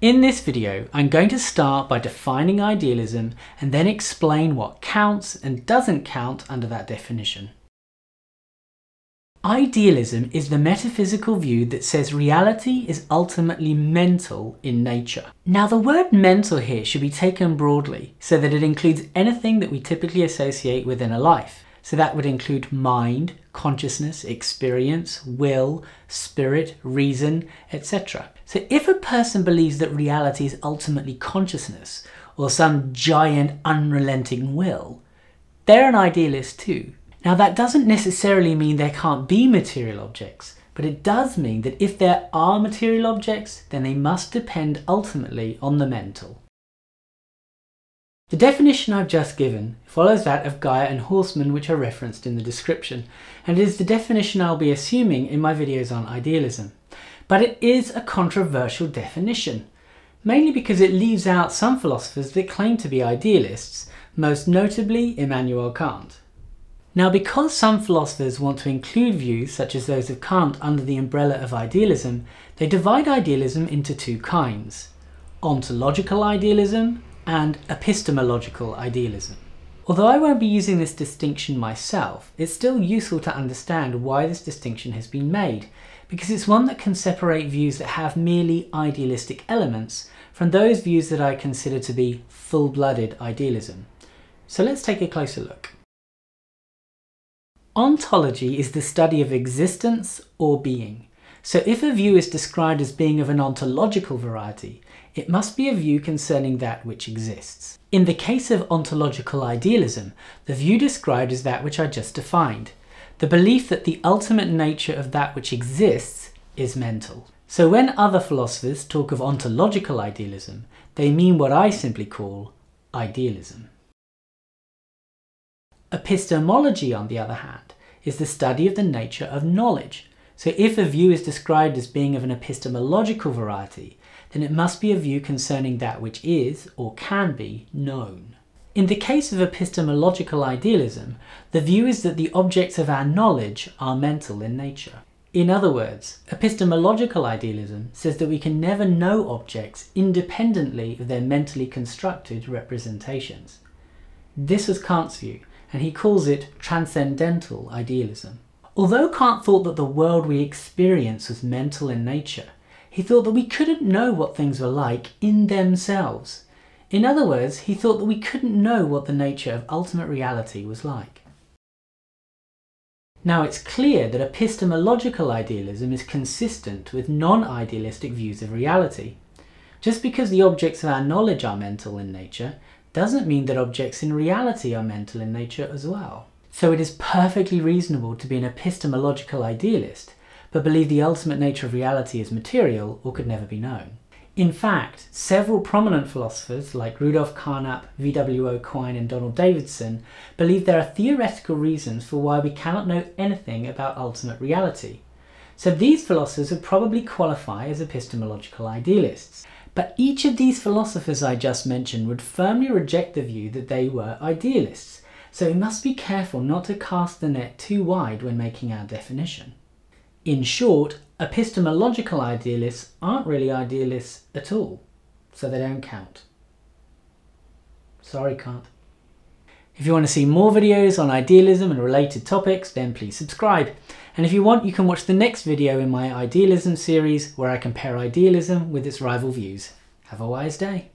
In this video, I'm going to start by defining idealism and then explain what counts and doesn't count under that definition. Idealism is the metaphysical view that says reality is ultimately mental in nature. Now, the word mental here should be taken broadly so that it includes anything that we typically associate with inner life. So that would include mind, consciousness, experience, will, spirit, reason, etc. So if a person believes that reality is ultimately consciousness or some giant unrelenting will, they're an idealist too. Now, that doesn't necessarily mean there can't be material objects, but it does mean that if there are material objects, then they must depend ultimately on the mental. The definition I've just given follows that of Gaia and Horstman, which are referenced in the description, and it is the definition I'll be assuming in my videos on idealism. But it is a controversial definition, mainly because it leaves out some philosophers that claim to be idealists, most notably Immanuel Kant. Now, because some philosophers want to include views such as those of Kant under the umbrella of idealism, they divide idealism into two kinds: ontological idealism and epistemological idealism. Although I won't be using this distinction myself, it's still useful to understand why this distinction has been made, because it's one that can separate views that have merely idealistic elements from those views that I consider to be full-blooded idealism. So let's take a closer look. Ontology is the study of existence or being. So if a view is described as being of an ontological variety, it must be a view concerning that which exists. In the case of ontological idealism, the view described is that which I just defined, the belief that the ultimate nature of that which exists is mental. So when other philosophers talk of ontological idealism, they mean what I simply call idealism. Epistemology, on the other hand, is the study of the nature of knowledge. So if a view is described as being of an epistemological variety, then it must be a view concerning that which is, or can be, known. In the case of epistemological idealism, the view is that the objects of our knowledge are mental in nature. In other words, epistemological idealism says that we can never know objects independently of their mentally constructed representations. This was Kant's view, and he calls it Transcendental Idealism. Although Kant thought that the world we experience was mental in nature, he thought that we couldn't know what things were like in themselves. In other words, he thought that we couldn't know what the nature of ultimate reality was like. Now, it's clear that epistemological idealism is consistent with non-idealistic views of reality. Just because the objects of our knowledge are mental in nature doesn't mean that objects in reality are mental in nature as well. So it is perfectly reasonable to be an epistemological idealist, but believe the ultimate nature of reality is material or could never be known. In fact, several prominent philosophers like Rudolf Carnap, V.W.O. Quine and Donald Davidson believe there are theoretical reasons for why we cannot know anything about ultimate reality. So these philosophers would probably qualify as epistemological idealists. But each of these philosophers I just mentioned would firmly reject the view that they were idealists, so we must be careful not to cast the net too wide when making our definition. In short, epistemological idealists aren't really idealists at all, so they don't count. Sorry, Kant. If you want to see more videos on idealism and related topics, then please subscribe. And if you want, you can watch the next video in my idealism series where I compare idealism with its rival views. Have a wise day.